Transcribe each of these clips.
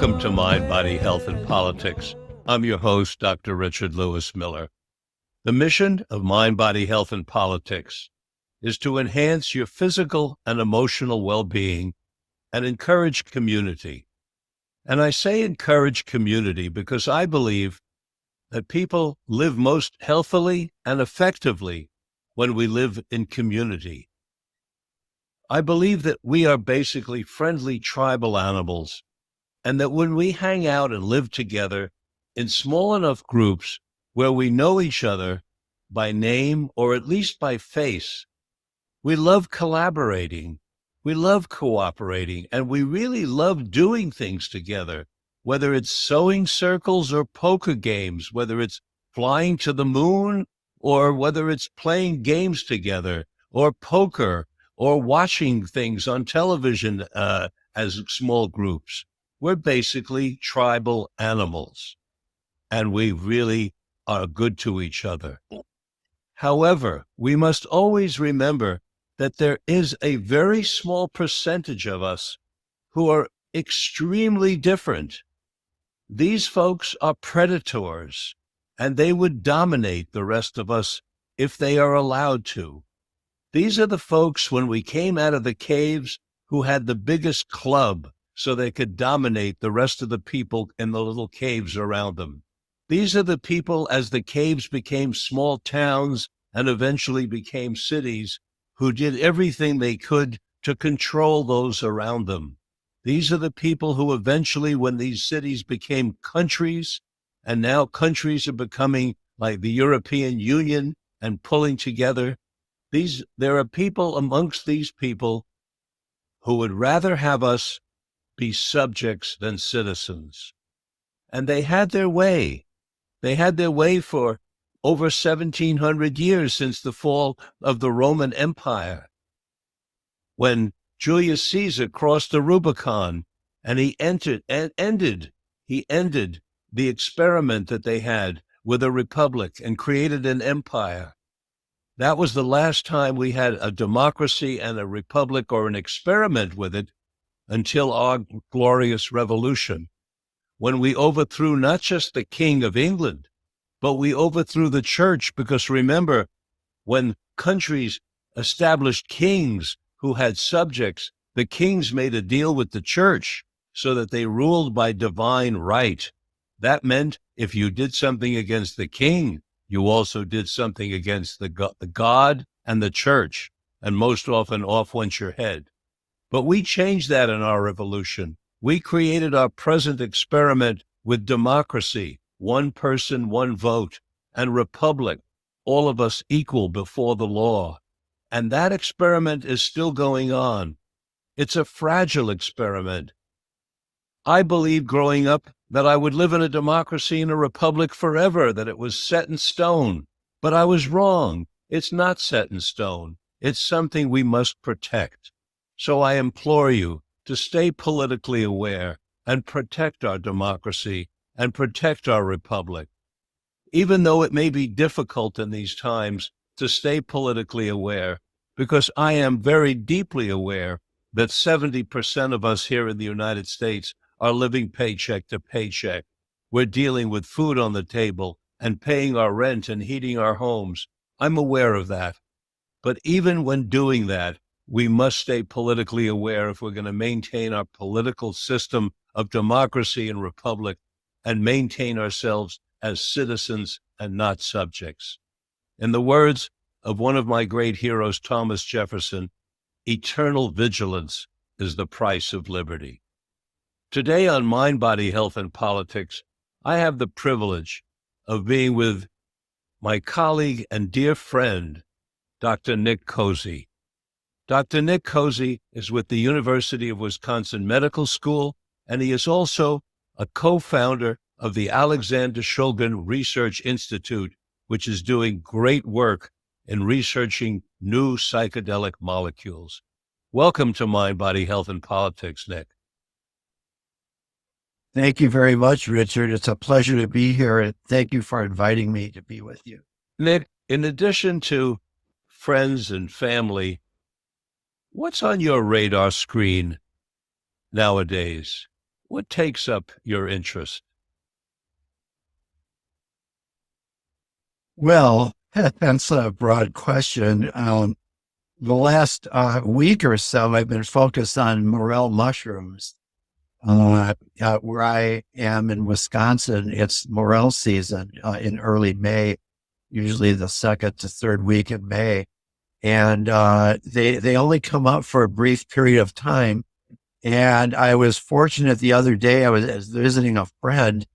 Welcome to Mind, Body, Health, and Politics. I'm your host, Dr. Richard Lewis Miller. The mission of Mind, Body, Health, and Politics is to enhance your physical and emotional well-being and encourage community. And I say encourage community because I believe that people live most healthily and effectively when we live in community. I believe that we are basically friendly tribal animals, and that when we hang out and live together in small enough groups where we know each other by name or at least by face, we love collaborating, we love cooperating, and we really love doing things together, whether it's sewing circles or poker games, whether it's flying to the moon or whether it's playing games together or poker or watching things on television as small groups. We're basically tribal animals, and we really are good to each other. However, we must always remember that there is a very small percentage of us who are extremely different. These folks are predators, and they would dominate the rest of us if they are allowed to. These are the folks, when we came out of the caves, who had the biggest club so they could dominate the rest of the people in the little caves around them. These are the people, as the caves became small towns and eventually became cities, who did everything they could to control those around them. These are the people who eventually, when these cities became countries, and now countries are becoming like the European Union and pulling together, there are people amongst these people who would rather have us be subjects than citizens. And they had their way. They had their way for over 1,700 years since the fall of the Roman Empire. When Julius Caesar crossed the Rubicon and he ended the experiment that they had with a republic and created an empire. That was the last time we had a democracy and a republic or an experiment with it until our glorious revolution, when we overthrew not just the King of England, but we overthrew the church, because remember, when countries established kings who had subjects, the kings made a deal with the church so that they ruled by divine right. That meant if you did something against the king, you also did something against the God and the church, and most often off went your head. But we changed that in our revolution. We created our present experiment with democracy, one person, one vote, and republic, all of us equal before the law. And that experiment is still going on. It's a fragile experiment. I believed growing up that I would live in a democracy and a republic forever, that it was set in stone. But I was wrong. It's not set in stone. It's something we must protect. So I implore you to stay politically aware and protect our democracy and protect our republic. Even though it may be difficult in these times to stay politically aware, because I am very deeply aware that 70% of us here in the United States are living paycheck to paycheck. We're dealing with food on the table and paying our rent and heating our homes. I'm aware of that. But even when doing that, we must stay politically aware if we're going to maintain our political system of democracy and republic and maintain ourselves as citizens and not subjects. In the words of one of my great heroes, Thomas Jefferson, eternal vigilance is the price of liberty. Today on Mind, Body, Health, and Politics, I have the privilege of being with my colleague and dear friend, Dr. Nick Cozzi. Dr. Nick Cozzi is with the University of Wisconsin Medical School, and he is also a co-founder of the Alexander Shulgin Research Institute, which is doing great work in researching new psychedelic molecules. Welcome to Mind, Body, Health, and Politics, Nick. Thank you very much, Richard. It's a pleasure to be here, and thank you for inviting me to be with you. Nick, in addition to friends and family, what's on your radar screen nowadays? What takes up your interest? Well, that's a broad question. The last week or so, I've been focused on morel mushrooms. Where I am in Wisconsin, it's morel season in early May, usually the second to third week in May. And they only come up for a brief period of time. And I was fortunate the other day, I was visiting a friend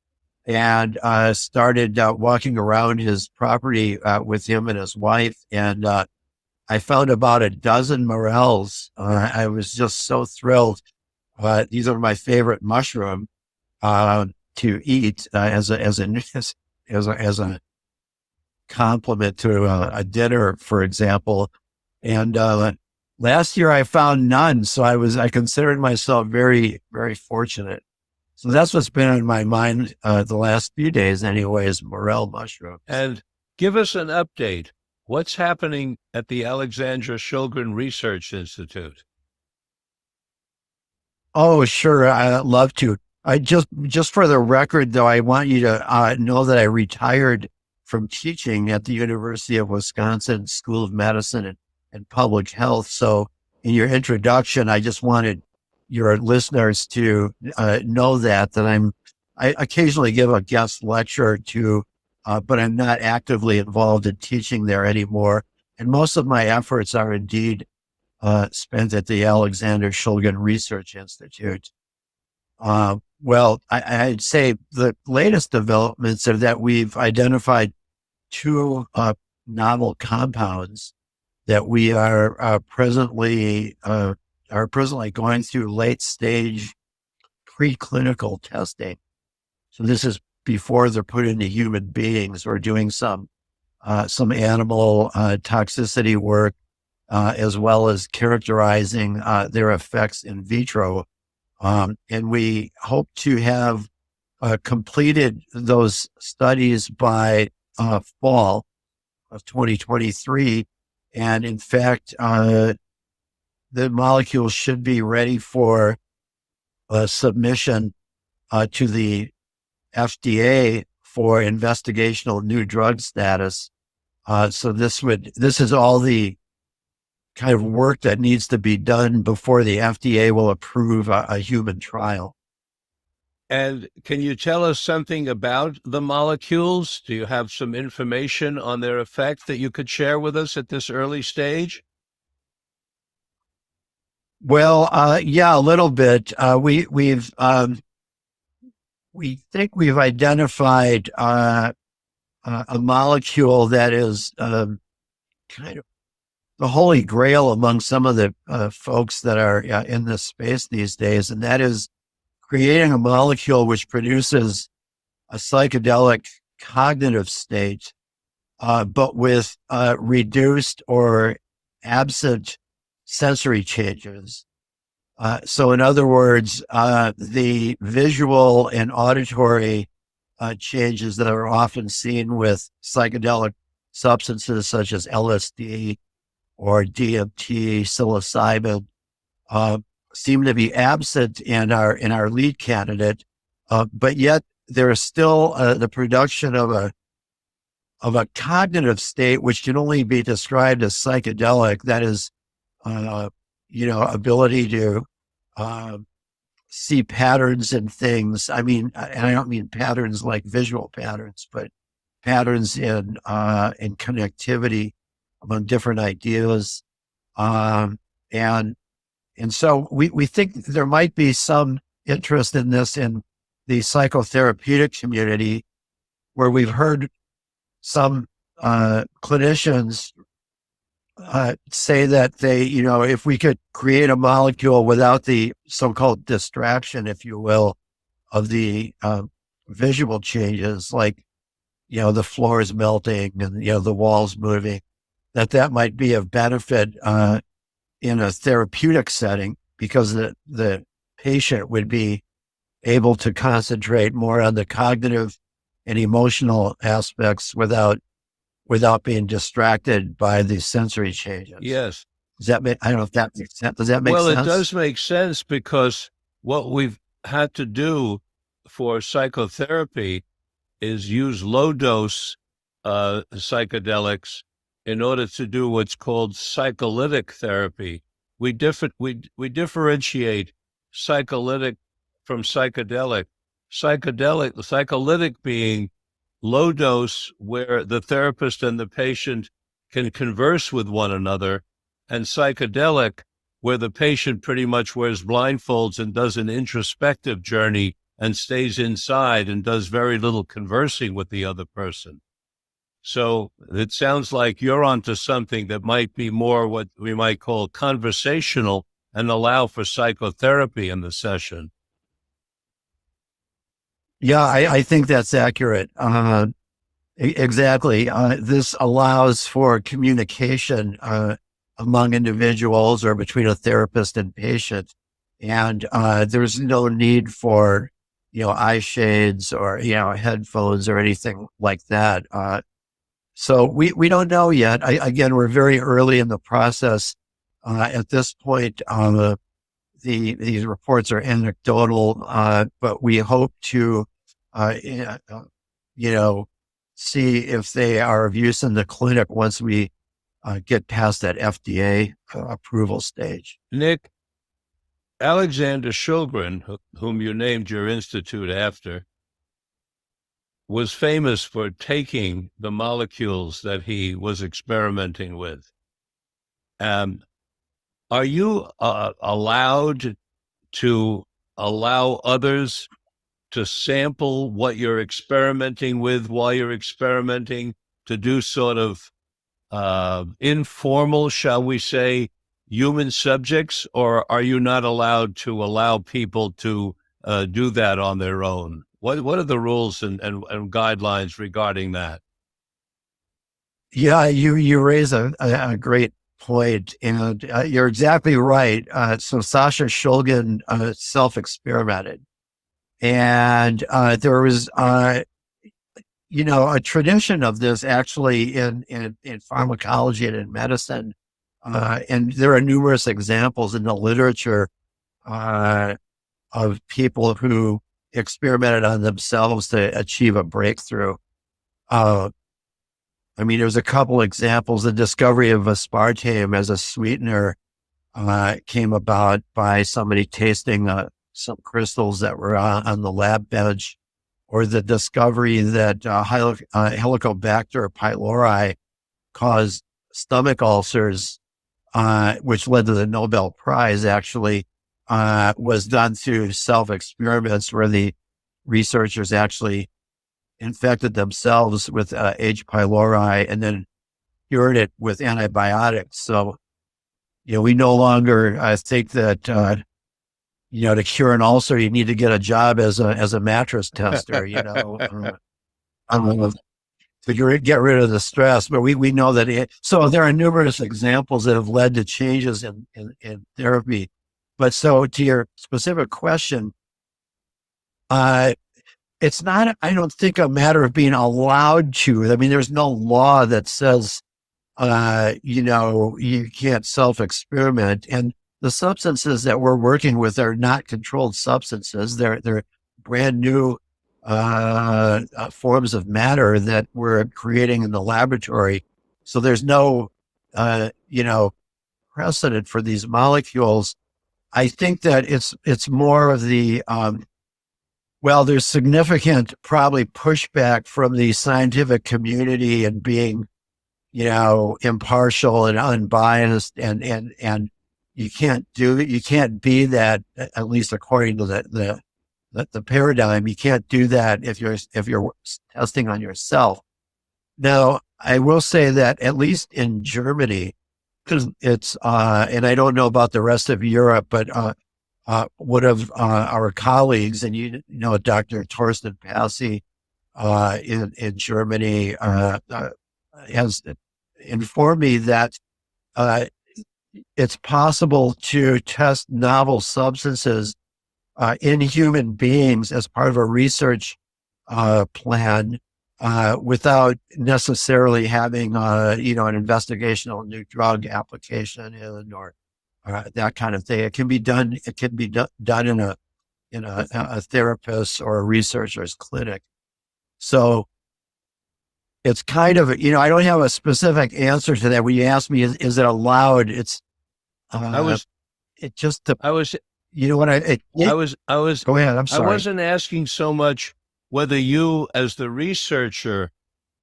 and started walking around his property with him and his wife. And I found about a dozen morels. I was just so thrilled. These are my favorite mushroom to eat as a compliment to a dinner, for example. And last year I found none, so I considered myself very, very fortunate. So that's what's been on my mind the last few days, anyways. Morel mushrooms. And give us an update. What's happening at the Alexander Shulgin Research Institute? Oh, sure. I'd love to. I just for the record, though, I want you to know that I retired from teaching at the University of Wisconsin School of Medicine and Public Health. So in your introduction, I just wanted your listeners to know that I occasionally give a guest lecture or two, but I'm not actively involved in teaching there anymore. And most of my efforts are indeed spent at the Alexander Shulgin Research Institute. Well, I'd say the latest developments are that we've identified two novel compounds that we are presently going through late stage preclinical testing. So this is before they're put into human beings. We're doing some animal toxicity work, as well as characterizing their effects in vitro. And we hope to have completed those studies by fall of 2023. And in fact, the molecule should be ready for submission to the FDA for investigational new drug status. So this is all the kind of work that needs to be done before the FDA will approve a human trial. And can you tell us something about the molecules? Do you have some information on their effect that you could share with us at this early stage? Well, yeah, a little bit. We think we've identified a molecule that is kind of the holy grail among some of the folks that are in this space these days, and that is creating a molecule which produces a psychedelic cognitive state, but with reduced or absent sensory changes. So in other words, the visual and auditory changes that are often seen with psychedelic substances such as LSD or DMT, psilocybin, seem to be absent in our lead candidate, but yet there is still the production of a cognitive state which can only be described as psychedelic. That is, ability to see patterns in things. I mean, and I don't mean patterns like visual patterns, but patterns in connectivity among different ideas, and so we think there might be some interest in this in the psychotherapeutic community, where we've heard some clinicians say that they, if we could create a molecule without the so-called distraction, if you will, of the visual changes, like, the floors melting and, the walls moving, that might be of benefit in a therapeutic setting, because the patient would be able to concentrate more on the cognitive and emotional aspects without being distracted by the sensory changes. Yes. Does that make, I don't know if that makes sense. Does that make sense? Well, it does make sense, because what we've had to do for psychotherapy is use low dose psychedelics in order to do what's called psycholytic therapy. We differentiate psycholytic from psychedelic. Psycholytic being low dose, where the therapist and the patient can converse with one another, and psychedelic, where the patient pretty much wears blindfolds and does an introspective journey and stays inside and does very little conversing with the other person. So it sounds like you're onto something that might be more what we might call conversational and allow for psychotherapy in the session. Yeah, I think that's accurate. Exactly. This allows for communication among individuals or between a therapist and patient. And there's no need for, eye shades or, headphones or anything like that. So we don't know yet. Again, we're very early in the process. At this point, these reports are anecdotal, but we hope to, see if they are of use in the clinic once we get past that FDA approval stage. Nick, Alexander Shulgin, whom you named your institute after, was famous for taking the molecules that he was experimenting with. Are you allowed to allow others to sample what you're experimenting with while you're experimenting, to do sort of informal, shall we say, human subjects, or are you not allowed to allow people to do that on their own? What are the rules and guidelines regarding that? Yeah, you raise a great point, and you're exactly right. So Sasha Shulgin self-experimented, and there was a tradition of this actually in pharmacology and in medicine, and there are numerous examples in the literature of people who experimented on themselves to achieve a breakthrough. There's a couple examples. The discovery of aspartame as a sweetener came about by somebody tasting some crystals that were on the lab bench, or the discovery that Helicobacter pylori caused stomach ulcers, which led to the Nobel Prize, actually, was done through self-experiments where the researchers actually infected themselves with H. pylori and then cured it with antibiotics. So, we no longer think that, to cure an ulcer, you need to get a job as a mattress tester, to get rid of the stress. But we know that so there are numerous examples that have led to changes in therapy. But so to your specific question, it's not, I don't think, a matter of being allowed to. There's no law that says, you can't self-experiment. And the substances that we're working with are not controlled substances. They're brand new forms of matter that we're creating in the laboratory. So there's no, precedent for these molecules. I think that it's more of the, there's significant probably pushback from the scientific community and being, impartial and unbiased, and you can't be that, at least according to the paradigm. You can't do that if you're testing on yourself. Now, I will say that at least in Germany, because it's and I don't know about the rest of Europe, but one of our colleagues, and Dr. Torsten Passy in Germany has informed me that it's possible to test novel substances in human beings as part of a research plan without necessarily having an investigational new drug application or that kind of thing. It can be done. It can be done in a in a therapist or a researcher's clinic. So it's kind of, I don't have a specific answer to that. When you ask me, is it allowed? It's, I was, it just, I was, you know what, I was, go ahead. I'm I sorry. wasn't asking so much whether you, as the researcher,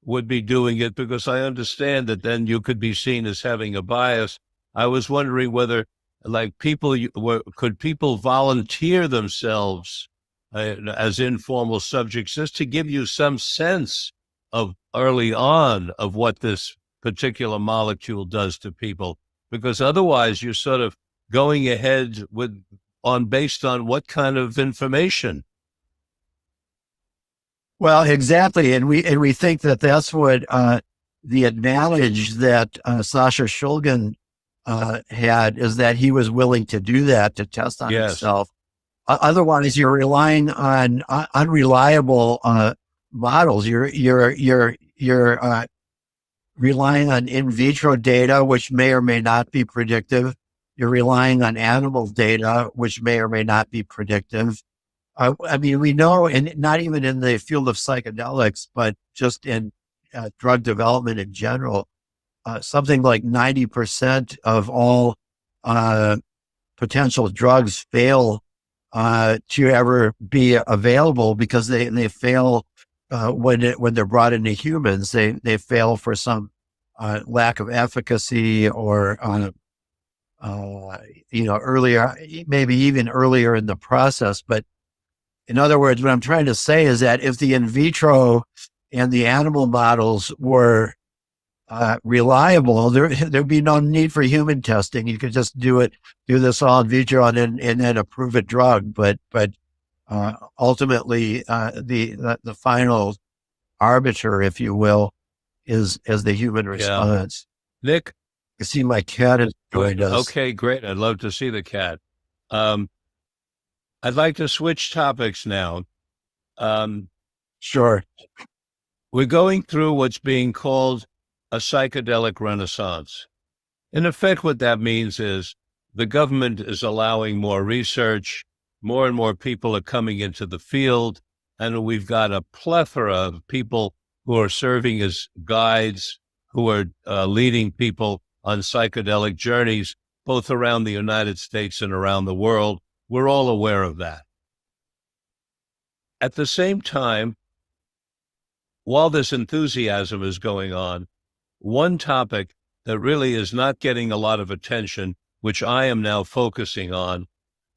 would be doing it, because I understand that then you could be seen as having a bias. I was wondering whether, like, could people volunteer themselves as informal subjects, just to give you some sense of early on of what this particular molecule does to people, because otherwise you're sort of going ahead based on what kind of information. Well, exactly. And we think that that's what, the advantage that, Sasha Shulgin, had, is that he was willing to do that, to test on Yes. himself. Otherwise, you're relying on unreliable models. You're relying on in vitro data, which may or may not be predictive. You're relying on animal data, which may or may not be predictive. I mean, we know, and not even in the field of psychedelics, but just in drug development in general, something like 90% of all potential drugs fail to ever be available, because they fail when they're brought into humans. They fail for some lack of efficacy, or earlier, maybe even earlier in the process. But in other words, what I'm trying to say is that if the in vitro and the animal models were reliable, there'd be no need for human testing. You could just do this all in vitro and then approve a drug. But ultimately, the final arbiter, if you will, is the human response. Yeah. Nick, you see my cat has joined us. Okay, great. I'd love to see the cat. I'd like to switch topics now. Sure. We're going through what's being called a psychedelic renaissance. In effect, what that means is the government is allowing more research, more and more people are coming into the field, and we've got a plethora of people who are serving as guides, who are leading people on psychedelic journeys, both around the United States and around the world. We're all aware of that. At the same time, while this enthusiasm is going on, one topic that really is not getting a lot of attention, which I am now focusing on,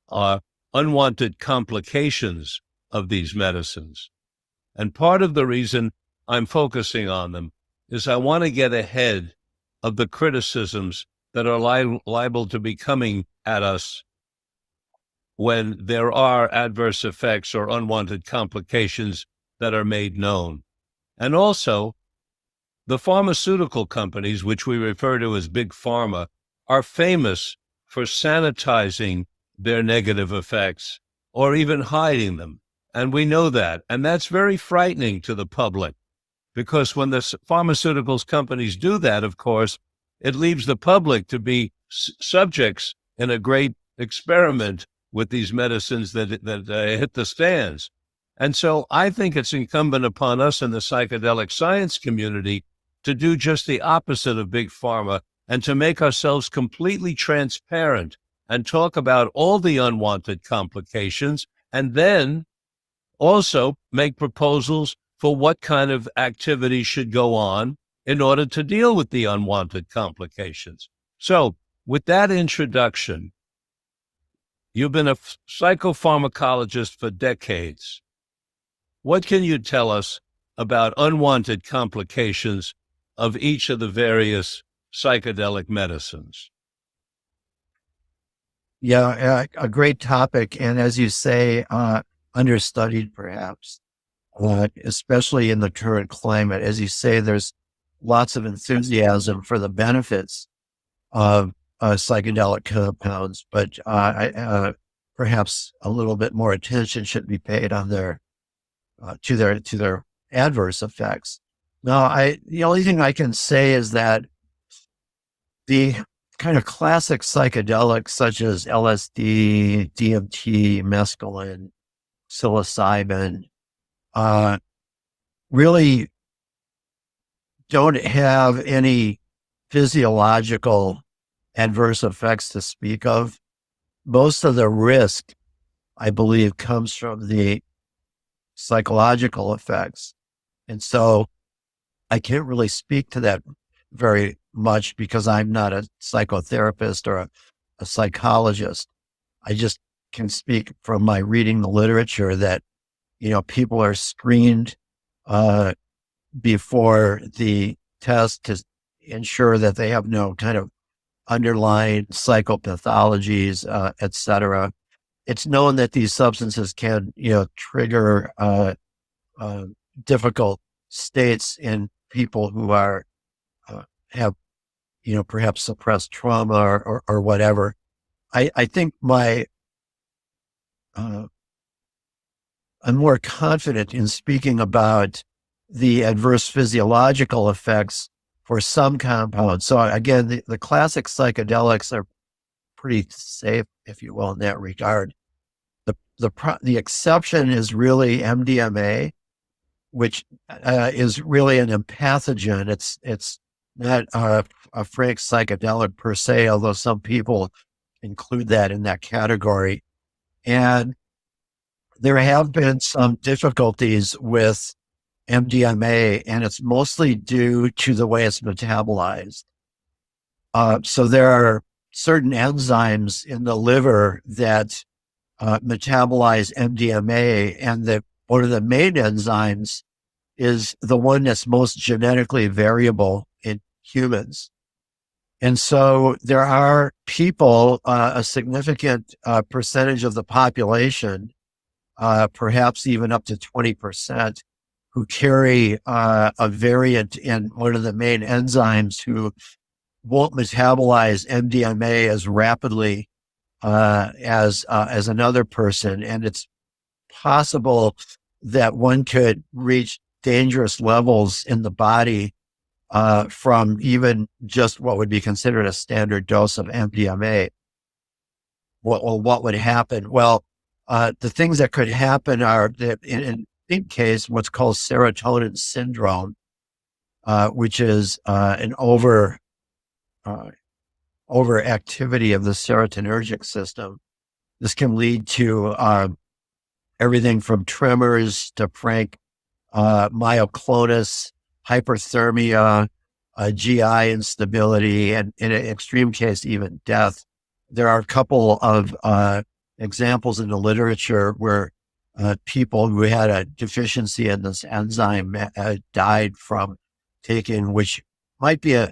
are unwanted complications of these medicines. And part of the reason I'm focusing on them is I want to get ahead of the criticisms that are liable to be coming at us when there are adverse effects or unwanted complications that are made known. And also, the pharmaceutical companies, which we refer to as big pharma, are famous for sanitizing their negative effects or even hiding them. And we know that. And that's very frightening to the public, because when the pharmaceuticals companies do that, of course, it leaves the public to be subjects in a great experiment with these medicines that hit the stands. And so I think it's incumbent upon us in the psychedelic science community to do just the opposite of big pharma, and to make ourselves completely transparent and talk about all the unwanted complications, and then also make proposals for what kind of activity should go on in order to deal with the unwanted complications. So with that introduction, you've been a psychopharmacologist for decades. What can you tell us about unwanted complications of each of the various psychedelic medicines? Yeah, a great topic. And as you say, understudied perhaps, especially in the current climate. As you say, there's lots of enthusiasm for the benefits of psychedelic compounds, but perhaps a little bit more attention should be paid on their to their adverse effects. Now, the only thing I can say is that the kind of classic psychedelics such as LSD, DMT, mescaline, psilocybin, really don't have any physiological adverse effects to speak of. Most of the risk, I believe, comes from the psychological effects. And so I can't really speak to that very much because I'm not a psychotherapist or a psychologist. I just can speak from my reading the literature that, people are screened before the test to ensure that they have no kind of underlying psychopathologies, et cetera. It's known that these substances can, trigger difficult states in people who have, perhaps suppressed trauma or whatever. I think I'm more confident in speaking about the adverse physiological effects for some compounds. So again, the classic psychedelics are pretty safe, if you will, in that regard. The exception is really MDMA, which is really an empathogen. It's not a frank psychedelic per se, although some people include that in that category. And there have been some difficulties with MDMA, and it's mostly due to the way it's metabolized. So there are certain enzymes in the liver that metabolize MDMA, and one of the main enzymes is the one that's most genetically variable in humans. And so there are people, a significant percentage of the population, perhaps even up to 20%, who carry a variant in one of the main enzymes who won't metabolize MDMA as rapidly as another person. And it's possible that one could reach dangerous levels in the body from even just what would be considered a standard dose of MDMA. What would happen? Well, the things that could happen are that in case, what's called serotonin syndrome, which is an overactivity of the serotonergic system. This can lead to everything from tremors to frank myoclonus, hyperthermia, GI instability, and in an extreme case, even death. There are a couple of examples in the literature where people who had a deficiency in this enzyme died from taking, which might be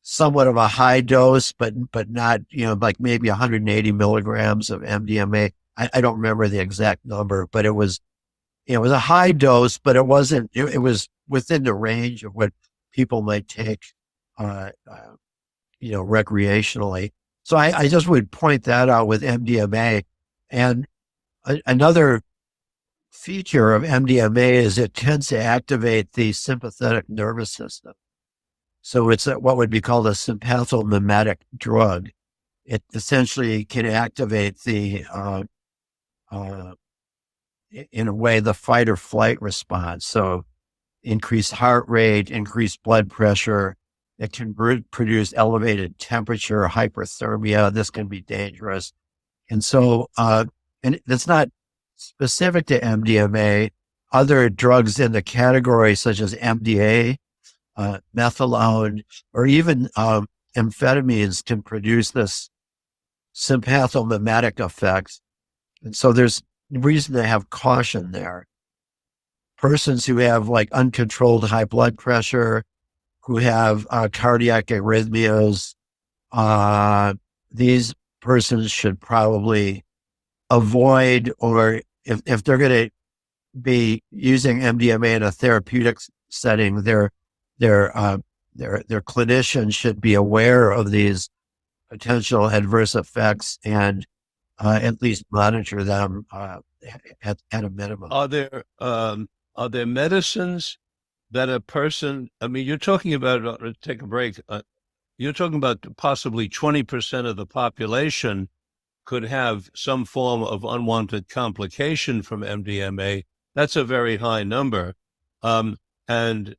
somewhat of a high dose, but not, like maybe 180 milligrams of MDMA. I don't remember the exact number, but it was a high dose, but it wasn't, it was within the range of what people might take, recreationally. So I just would point that out with MDMA. And another feature of MDMA is it tends to activate the sympathetic nervous system. So it's what would be called a sympathomimetic drug. It essentially can activate in a way, the fight or flight response. So increased heart rate, increased blood pressure. It can produce elevated temperature, hyperthermia. This can be dangerous. And so, and it's not specific to MDMA. Other drugs in the category, such as MDA, methadone, or even amphetamines, can produce this sympathomimetic effect. And so there's reason to have caution there. Persons who have like uncontrolled high blood pressure, who have cardiac arrhythmias, these persons should probably avoid, or if they're going to be using MDMA in a therapeutic setting, their clinician should be aware of these potential adverse effects and at least monitor them at a minimum. Are there medicines that a person, I mean, you're talking about, take a break, you're talking about possibly 20% of the population could have some form of unwanted complication from MDMA, that's a very high number. And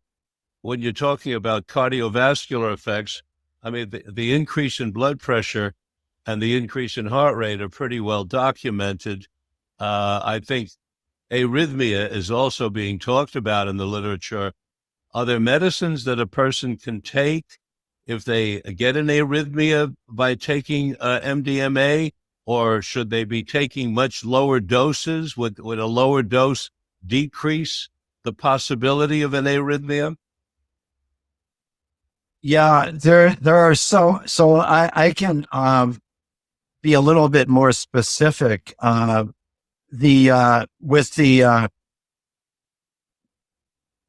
when you're talking about cardiovascular effects, I mean, the increase in blood pressure and the increase in heart rate are pretty well documented. I think arrhythmia is also being talked about in the literature. Are there medicines that a person can take if they get an arrhythmia by taking MDMA, or should they be taking much lower doses? Would a lower dose decrease the possibility of an arrhythmia? Yeah, there are so I can be a little bit more specific.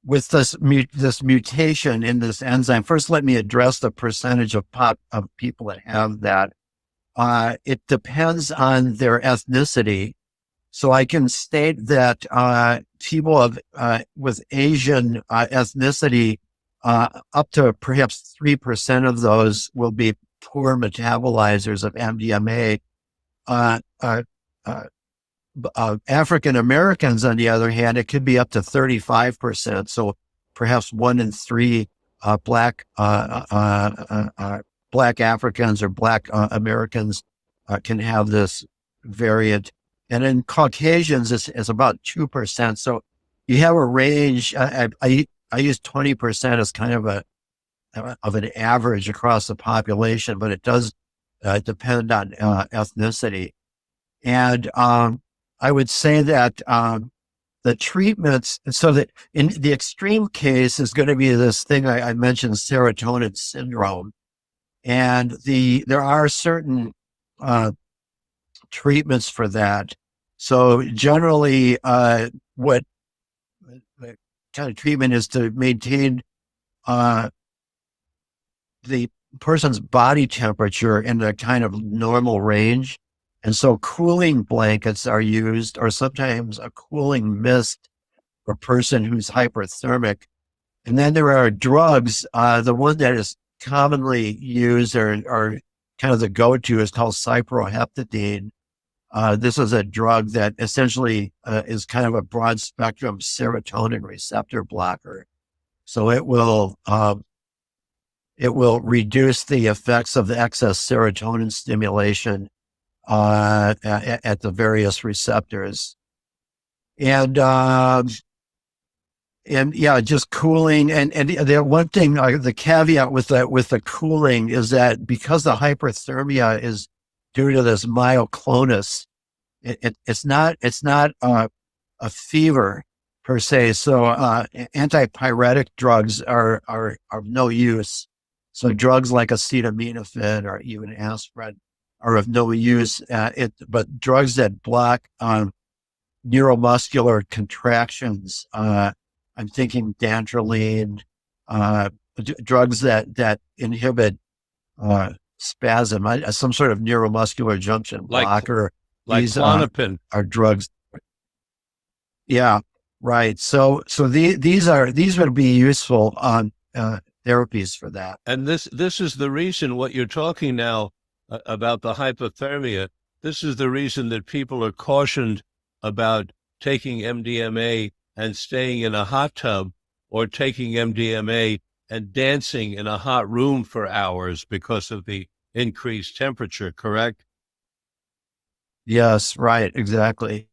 With this mutation in this enzyme, first let me address the percentage of people that have that. It depends on their ethnicity. So I can state that people with Asian ethnicity, up to perhaps 3% of those will be poor metabolizers of MDMA. African Americans, on the other hand, it could be up to 35%. So perhaps 1 in 3 black Africans or black Americans can have this variant. And in Caucasians, it's about 2%. So you have a range. I use 20% as kind of an average across the population, but it does depend on ethnicity. And I would say that the treatments, so that in the extreme case is going to be this thing I mentioned, serotonin syndrome. And there are certain treatments for that. So generally, what the kind of treatment is to maintain the person's body temperature in a kind of normal range. And so cooling blankets are used, or sometimes a cooling mist for a person who's hyperthermic. And then there are drugs. The one that is commonly used or kind of the go-to is called cyproheptadine. This is a drug that essentially is kind of a broad spectrum serotonin receptor blocker. So it will reduce the effects of the excess serotonin stimulation at the various receptors. And yeah, just cooling. And the one thing, the caveat with the cooling is that because the hyperthermia is due to this myoclonus, it's not a fever per se. So antipyretic drugs are of no use. So drugs like acetaminophen or even aspirin are of no use. But drugs that block neuromuscular contractions, I'm thinking dantrolene, drugs that inhibit spasm, some sort of neuromuscular junction blocker. Like these Klonopin. Are drugs. Yeah, right. So these would be useful therapies for that. And this is the reason what you're talking now about the hypothermia. This is the reason that people are cautioned about taking MDMA and staying in a hot tub, or taking MDMA and dancing in a hot room for hours because of the increased temperature, correct? Yes, right, exactly.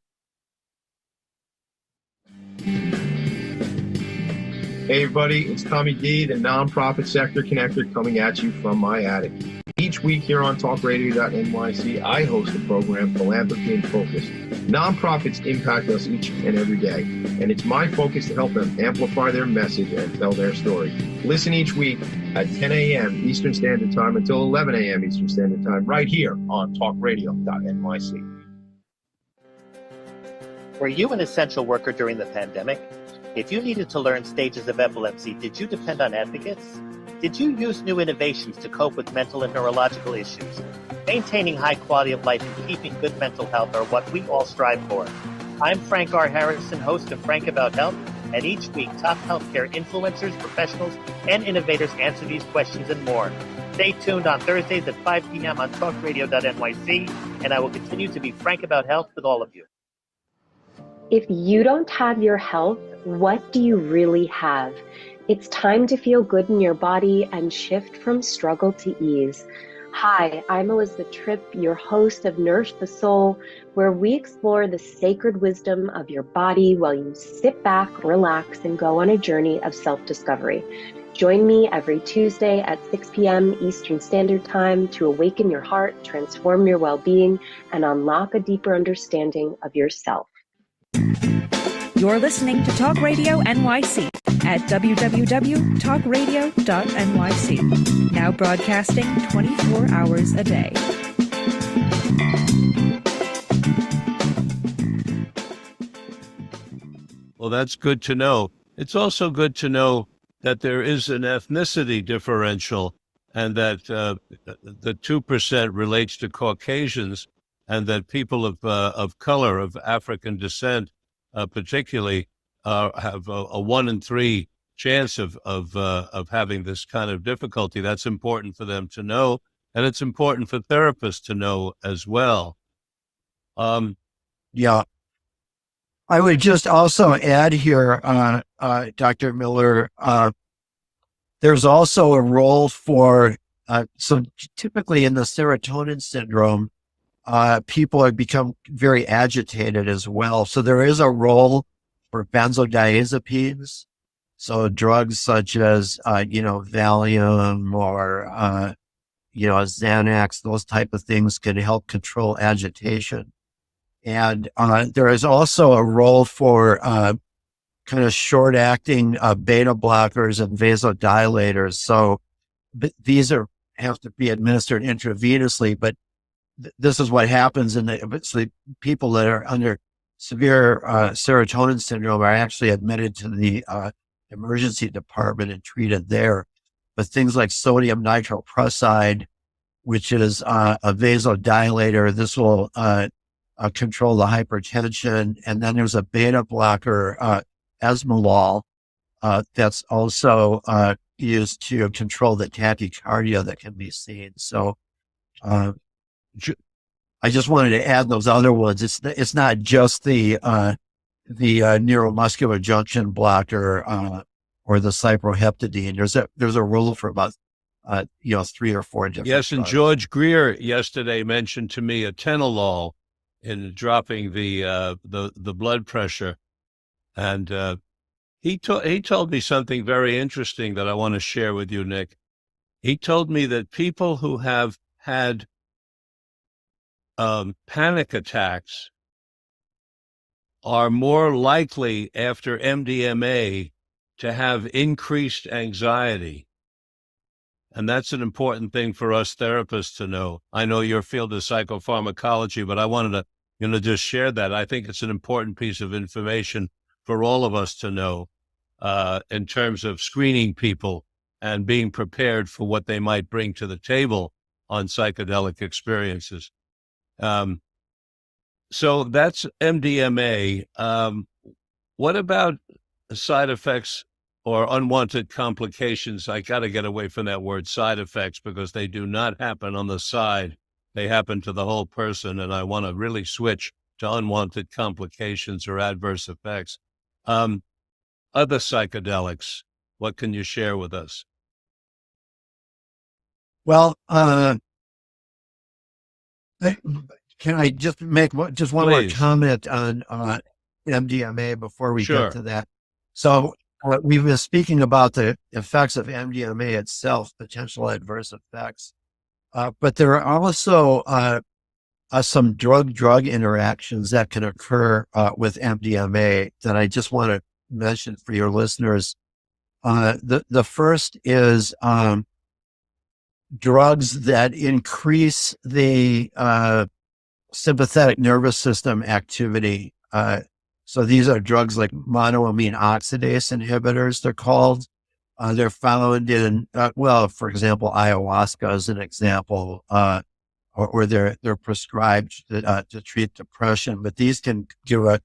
Hey everybody, it's Tommy D, the nonprofit sector connector, coming at you from my attic. Each week here on TalkRadio.nyc, I host the program Philanthropy in Focus. Nonprofits impact us each and every day, and it's my focus to help them amplify their message and tell their story. Listen each week at 10 a.m. Eastern Standard Time until 11 a.m. Eastern Standard Time, right here on TalkRadio.nyc. Were you an essential worker during the pandemic? If you needed to learn stages of epilepsy, did you depend on advocates? Did you use new innovations to cope with mental and neurological issues? Maintaining high quality of life and keeping good mental health are what we all strive for. I'm Frank R. Harrison, host of Frank About Health, and each week top healthcare influencers, professionals, and innovators answer these questions and more. Stay tuned on Thursdays at 5 p.m. on TalkRadio.nyc and I will continue to be frank about health with all of you. If you don't have your health, what do you really have? It's time to feel good in your body and shift from struggle to ease. Hi, I'm Elizabeth Tripp, your host of Nourish the Soul, where we explore the sacred wisdom of your body while you sit back, relax, and go on a journey of self-discovery. Join me every Tuesday at 6 p.m. Eastern Standard Time to awaken your heart, transform your well-being, and unlock a deeper understanding of yourself. You're listening to Talk Radio NYC at www.talkradio.nyc. Now broadcasting 24 hours a day. Well, that's good to know. It's also good to know that there is an ethnicity differential and that the 2% relates to Caucasians and that people of color, of African descent, particularly have a 1 in 3 chance of having this kind of difficulty. That's important for them to know, and it's important for therapists to know as well. Yeah. I would just also add here, Dr. Miller, there's also a role for, so typically in the serotonin syndrome, people have become very agitated as well. So there is a role for benzodiazepines. So drugs such as, Valium or, Xanax, those type of things can help control agitation. And there is also a role for kind of short-acting beta blockers and vasodilators. So these have to be administered intravenously, but this is what happens in the people that are under severe serotonin syndrome are actually admitted to the emergency department and treated there. But things like sodium nitroprusside, which is a vasodilator, this will control the hypertension. And then there's a beta blocker, esmolol, that's also used to control the tachycardia that can be seen. So I just wanted to add those other ones. It's not just the neuromuscular junction blocker or the cyproheptadine. There's a role for about 3 or 4 different. Yes, and drugs. George Greer yesterday mentioned to me atenolol in dropping the blood pressure, and he told me something very interesting that I want to share with you, Nick. He told me that people who have had panic attacks are more likely after MDMA to have increased anxiety. And that's an important thing for us therapists to know. I know your field is psychopharmacology, but I wanted to just share that. I think it's an important piece of information for all of us to know in terms of screening people and being prepared for what they might bring to the table on psychedelic experiences. So that's MDMA. What about side effects or unwanted complications? I got to get away from that word side effects because they do not happen on the side. They happen to the whole person. And I want to really switch to unwanted complications or adverse effects. Other psychedelics, what can you share with us? Well, can I just make one more comment on MDMA before we Sure. get to that? So we've been speaking about the effects of MDMA itself, potential adverse effects, but there are also some drug-drug interactions that can occur with MDMA that I just want to mention for your listeners. The first is drugs that increase the sympathetic nervous system activity. So these are drugs like monoamine oxidase inhibitors, they're called. They're found in, for example, ayahuasca is an example, or they're prescribed to treat depression, but these can give a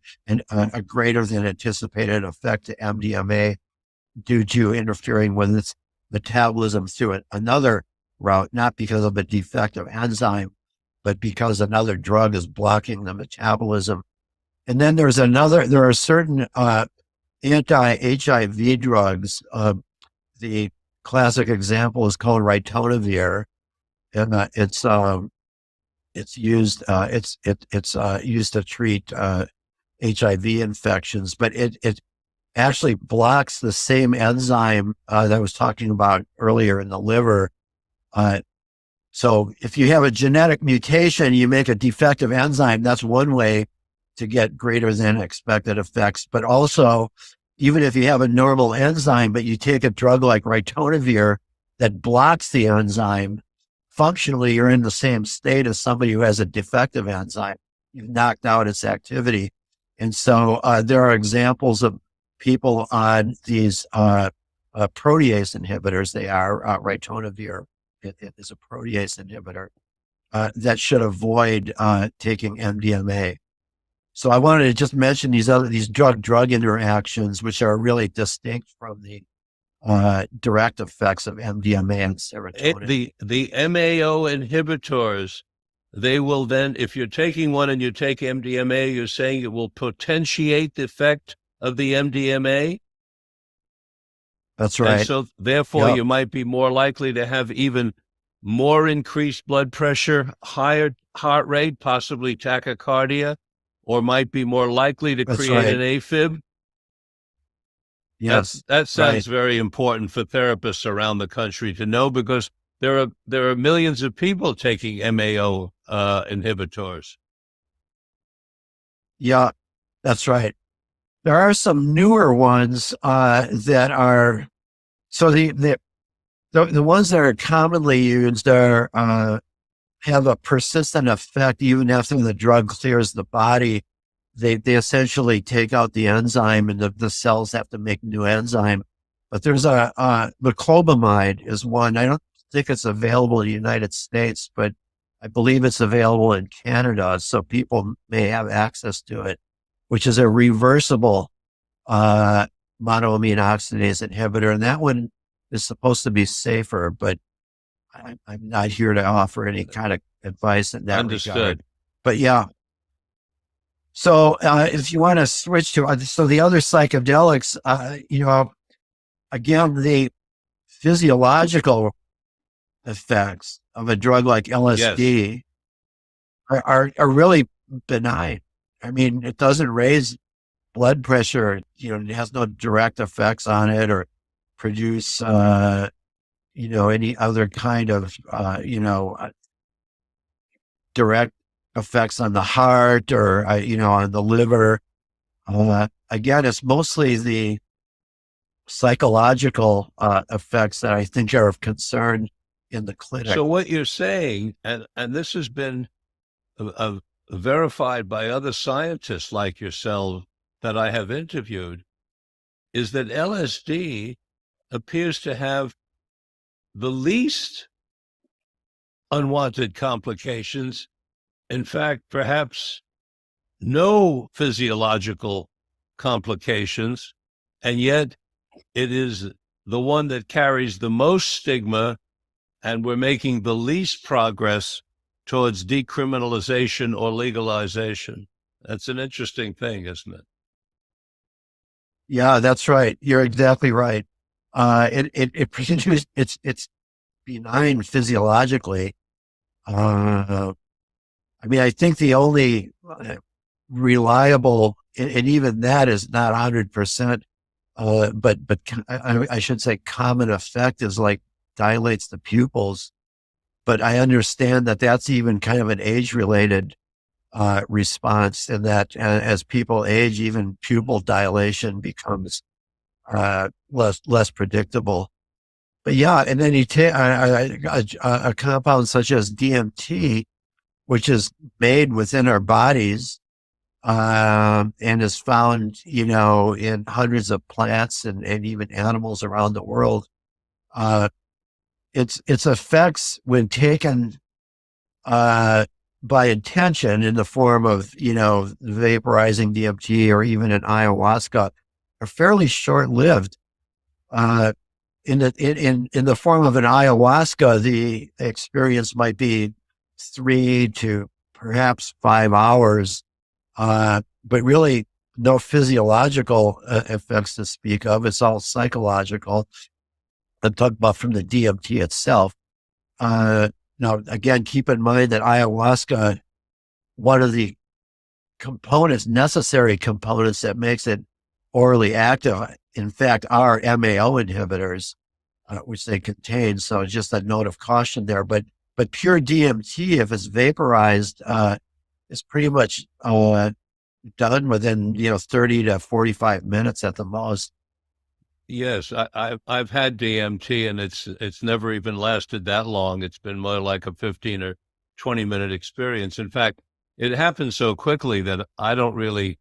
greater than anticipated effect to MDMA due to interfering with its metabolism through another route, not because of a defective enzyme. but because another drug is blocking the metabolism. And then there are certain anti-HIV drugs. The classic example is called ritonavir, and it's used used to treat HIV infections, but it actually blocks the same enzyme that I was talking about earlier in the liver. So if you have a genetic mutation, you make a defective enzyme. That's one way to get greater than expected effects. But also, even if you have a normal enzyme, but you take a drug like ritonavir that blocks the enzyme, functionally, you're in the same state as somebody who has a defective enzyme. You've knocked out its activity. And so there are examples of people on these protease inhibitors. They are ritonavir. It is a protease inhibitor that should avoid taking MDMA. So I wanted to just mention these drug interactions, which are really distinct from the direct effects of MDMA and serotonin. The MAO inhibitors, they will then, if you're taking one and you take MDMA, you're saying it will potentiate the effect of the MDMA? That's right. And so therefore, you might be more likely to have even more increased blood pressure, higher heart rate, possibly tachycardia, or might be more likely to create an AFib. Yes, that sounds very important for therapists around the country to know, because there are millions of people taking MAO inhibitors. Yeah, that's right. There are some newer ones that are, so the ones that are commonly used are have a persistent effect even after the drug clears the body. They essentially take out the enzyme, and the cells have to make new enzyme. But there's meclobamide is one. I don't think it's available in the United States, but I believe it's available in Canada, so people may have access to it, which is a reversible monoamine oxidase inhibitor. And that one is supposed to be safer, but I'm not here to offer any kind of advice in that regard. But yeah. So if you want to switch to, so the other psychedelics, again, the physiological effects of a drug like LSD are really benign. I mean, it doesn't raise blood pressure. It has no direct effects on it or produce, any other kind of, direct effects on the heart or, on the liver. Again, it's mostly the psychological effects that I think are of concern in the clinic. So what you're saying, and this has been verified by other scientists like yourself that I have interviewed, is that LSD appears to have the least unwanted complications. In fact, perhaps no physiological complications, and yet it is the one that carries the most stigma, and we're making the least progress towards decriminalization or legalization. That's an interesting thing, isn't it? Yeah, that's right. You're exactly right. It's benign physiologically. I think the only reliable, and even that is not 100%, but I should say common effect is like dilates the pupils. But I understand that that's even kind of an age-related response, and that as people age, even pupil dilation becomes less predictable. But yeah, and then you take a compound such as DMT, which is made within our bodies and is found, in hundreds of plants and even animals around the world. Its effects, when taken by intention in the form of, vaporizing DMT or even an ayahuasca, are fairly short-lived. In the form of an ayahuasca, the experience might be 3 to perhaps 5 hours, but really no physiological effects to speak of. It's all psychological. I'm talking about from the DMT itself. Now, again, keep in mind that ayahuasca, one of the necessary components that makes it orally active, in fact, are MAO inhibitors, which they contain. So just a note of caution there. But pure DMT, if it's vaporized, is pretty much done within 30 to 45 minutes at the most. Yes, I've had DMT, and it's never even lasted that long. It's been more like a 15 or 20-minute experience. In fact, it happens so quickly that I don't really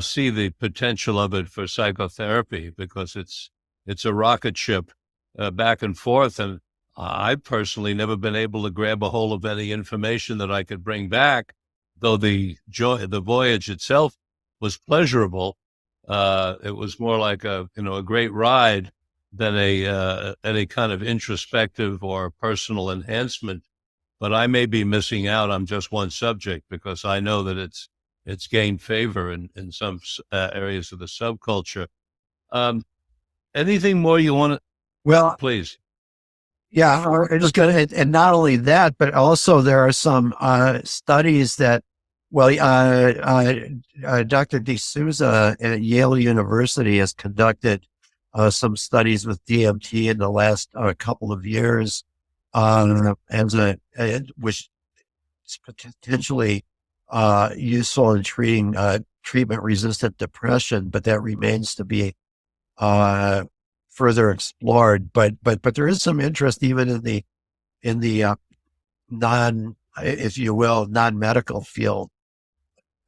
see the potential of it for psychotherapy, because it's a rocket ship back and forth, and I've personally never been able to grab a hold of any information that I could bring back, though the voyage itself was pleasurable. It was more like a great ride than any kind of introspective or personal enhancement. But I may be missing out on just one subject, because I know that it's gained favor in some areas of the subculture. Anything more you want to? Well, please. Yeah, I'm just going to, and not only that, but also there are some studies that, Dr. D'Souza at Yale University has conducted some studies with DMT in the last couple of years, which is potentially useful in treating treatment-resistant depression, but that remains to be further explored. But there is some interest even in the non-medical field.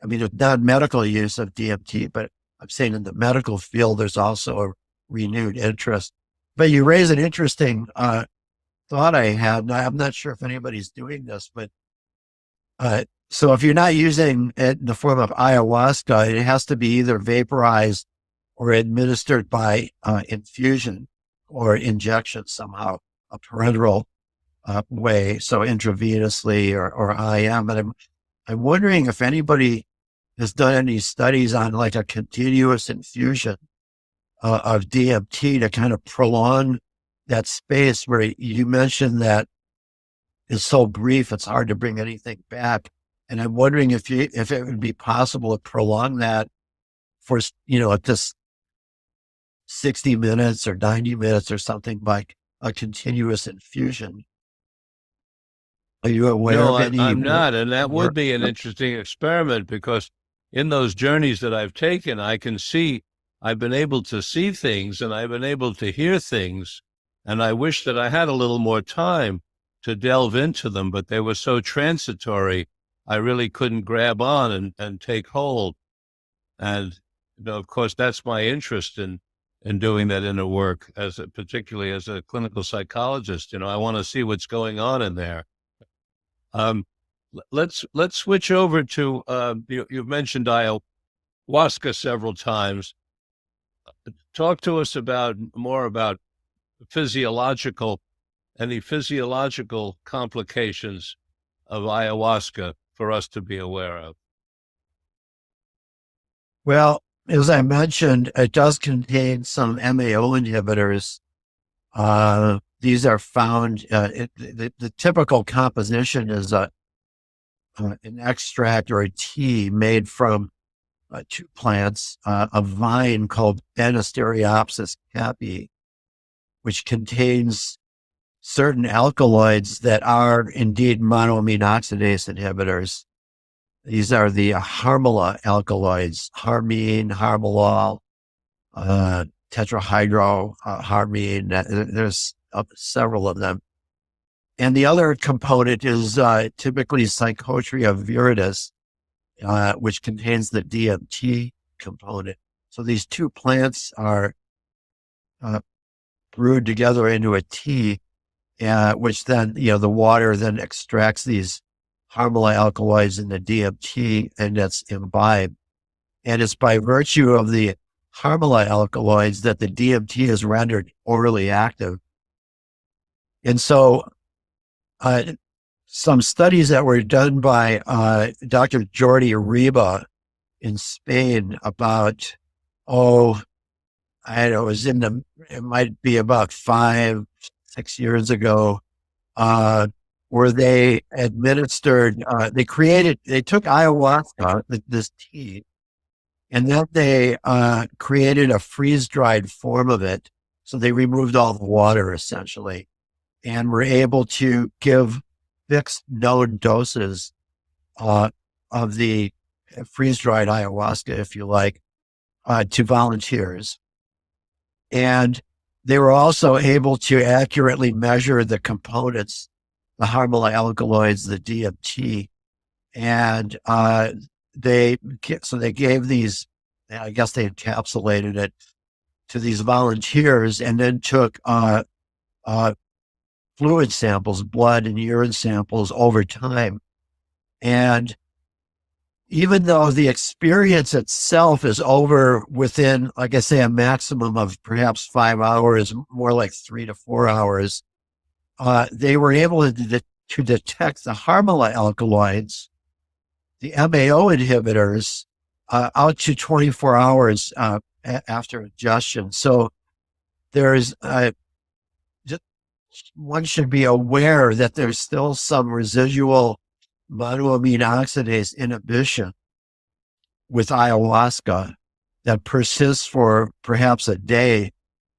I mean, with non-medical use of DMT, but I'm saying in the medical field, there's also a renewed interest. But you raise an interesting thought I had. Now, I'm not sure if anybody's doing this, but so if you're not using it in the form of ayahuasca, it has to be either vaporized or administered by infusion or injection somehow, a parenteral way, so intravenously or IM. And I'm wondering if anybody has done any studies on like a continuous infusion of DMT to kind of prolong that space where you mentioned that is so brief, it's hard to bring anything back. And I'm wondering if it would be possible to prolong that for, at this 60 minutes or 90 minutes or something by a continuous infusion. Are you aware of any? I'm not. And that would be an interesting experiment, because in those journeys that I've taken, I've been able to see things and I've been able to hear things. And I wish that I had a little more time to delve into them, but they were so transitory, I really couldn't grab on and take hold. And, of course, that's my interest in doing that inner work, particularly as a clinical psychologist. I want to see what's going on in there. Let's switch over to, you've mentioned ayahuasca several times. Talk to us more about any physiological complications of ayahuasca for us to be aware of. Well, as I mentioned, it does contain some MAO inhibitors. These are found, the typical composition is an extract or a tea made from two plants, a vine called Banisteriopsis capi, which contains certain alkaloids that are indeed monoamine oxidase inhibitors. These are the harmala alkaloids, harmine, harmalol, tetrahydroharmine. There's several of them. And the other component is typically Psychotria viridis, which contains the DMT component. So these two plants are brewed together into a tea, which then, the water then extracts these harmala alkaloids in the DMT, and that's imbibed. And it's by virtue of the harmala alkaloids that the DMT is rendered orally active. And so some studies that were done by Dr. Jordi Riba in Spain about, I don't know, it might be about 5-6 years ago, where they administered, they took ayahuasca, this tea, and then they created a freeze-dried form of it. So they removed all the water essentially, and were able to give fixed known doses of the freeze-dried ayahuasca, if you like, to volunteers. And they were also able to accurately measure the components, the harmful alkaloids, the DMT. And they gave these, I guess they encapsulated it to these volunteers, and then took fluid samples, blood and urine samples over time. And even though the experience itself is over within, like I say, a maximum of perhaps 5 hours, more like 3 to 4 hours, they were able to detect the harmful alkaloids, the MAO inhibitors, out to 24 hours after ingestion. So there's one should be aware that there's still some residual monoamine oxidase inhibition with ayahuasca that persists for perhaps a day,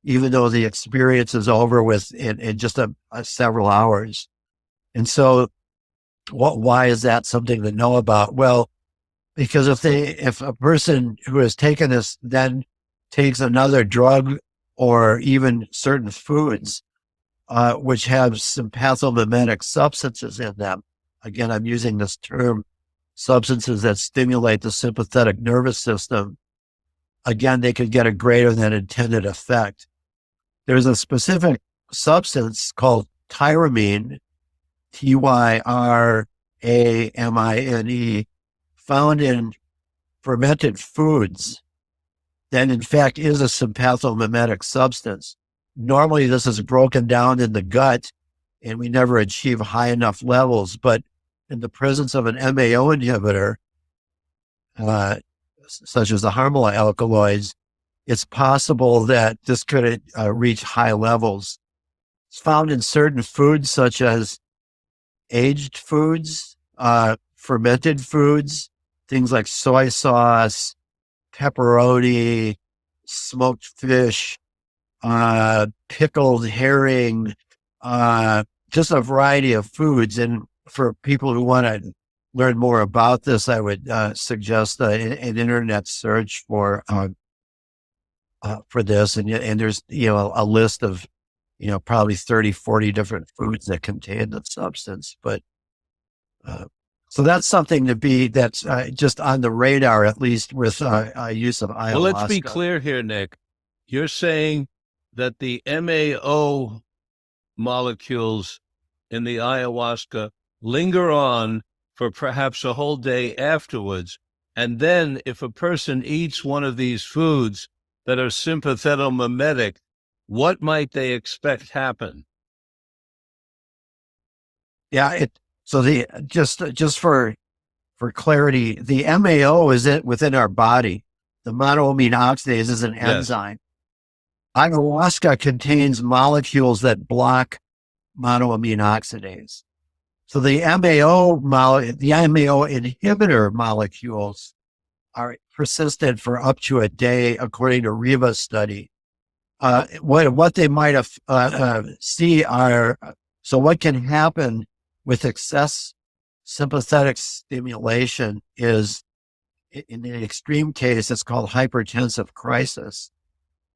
even though the experience is over with in just several hours. And so why is that something to know about? Well, because if a person who has taken this then takes another drug or even certain foods, which have some pathomimetic substances in them. Again, I'm using this term, substances that stimulate the sympathetic nervous system. Again, they could get a greater than intended effect. There's a specific substance called tyramine, tyramine, found in fermented foods that in fact is a sympathomimetic substance. Normally this is broken down in the gut and we never achieve high enough levels, but in the presence of an MAO inhibitor, such as the harmful alkaloids, it's possible that this could reach high levels. It's found in certain foods such as aged foods, fermented foods, things like soy sauce, pepperoni, smoked fish, pickled herring, just a variety of foods. And for people who want to learn more about this, I would suggest an internet search for this. And there's, a list of, probably 30, 40 different foods that contain the substance. But so that's something that's just on the radar, at least with use of ayahuasca. Well, let's be clear here, Nick. You're saying that the MAO molecules in the ayahuasca linger on for perhaps a whole day afterwards. And then if a person eats one of these foods that are sympathetomimetic, what might they expect happen? Yeah, just for clarity, the MAO is within our body. The monoamine oxidase is an enzyme. Ayahuasca contains molecules that block monoamine oxidase. So the MAO inhibitor molecules are persistent for up to a day, according to Riva's study. What they might have see are, so what can happen with excess sympathetic stimulation is, in the extreme case, it's called hypertensive crisis.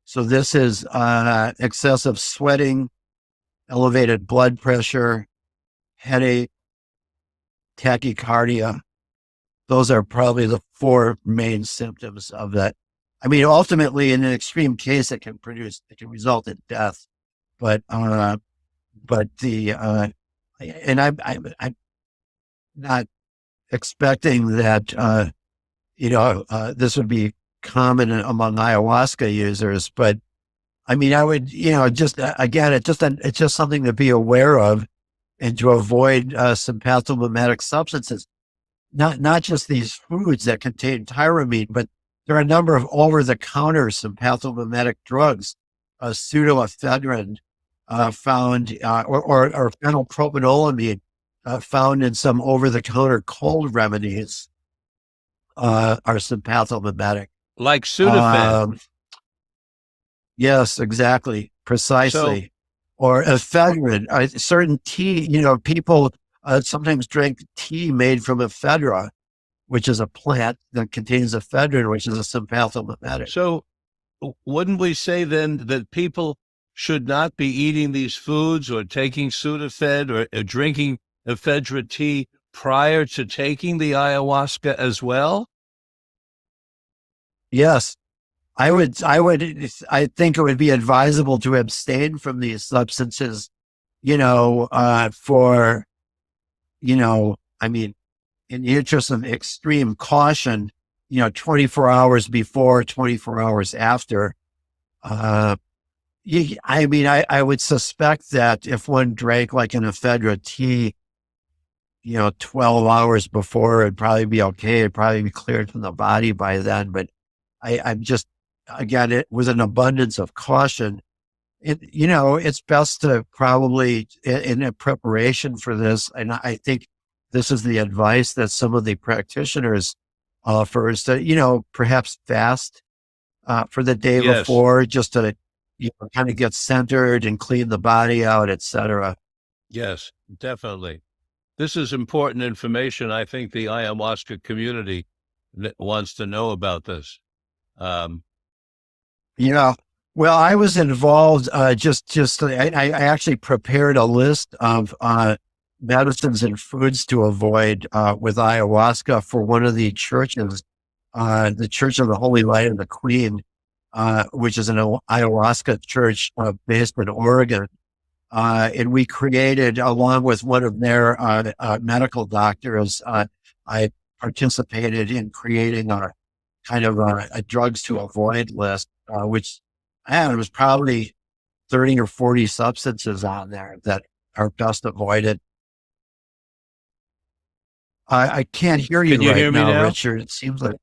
So this is excessive sweating, elevated blood pressure, headache, tachycardia. Those are probably the 4 main symptoms of that. I mean, ultimately, in an extreme case, it can result in death. But I'm not expecting that this would be common among ayahuasca users. But I mean, I would, it's just something to be aware of. and to avoid some pathomimetic substances. Not just these foods that contain tyramine, but there are a number of over-the-counter sympathomimetic drugs, pseudoephedrine found, or phenylpropanolamine found in some over-the-counter cold remedies are sympathomimetic. Like Sudafed. Yes, exactly, precisely. Or ephedrine, certain tea, people sometimes drink tea made from ephedra, which is a plant that contains ephedrine, which is a sympathomimetic. So wouldn't we say then that people should not be eating these foods or taking Sudafed or drinking ephedra tea prior to taking the ayahuasca as well? Yes. I think it would be advisable to abstain from these substances, for, in the interest of extreme caution, 24 hours before, 24 hours after. I would suspect that if one drank like an ephedra tea, 12 hours before, it'd probably be okay. It'd probably be cleared from the body by then. But I'm just, again, it with an abundance of caution. It's best to probably, in a preparation for this, and I think this is the advice that some of the practitioners offer, is to, perhaps fast for the day before, just to kind of get centered and clean the body out, etc. Yes, definitely. This is important information. I think the ayahuasca community wants to know about this. Well, I was involved, I actually prepared a list of medicines and foods to avoid with ayahuasca for one of the churches, the Church of the Holy Light of the Queen, which is an ayahuasca church based in Oregon. And we created, along with one of their medical doctors, I participated in creating a kind of a drugs to avoid list, which it was probably 30 or 40 substances on there that are best avoided. I can't hear you. Can you right hear me now, Richard? It seems like.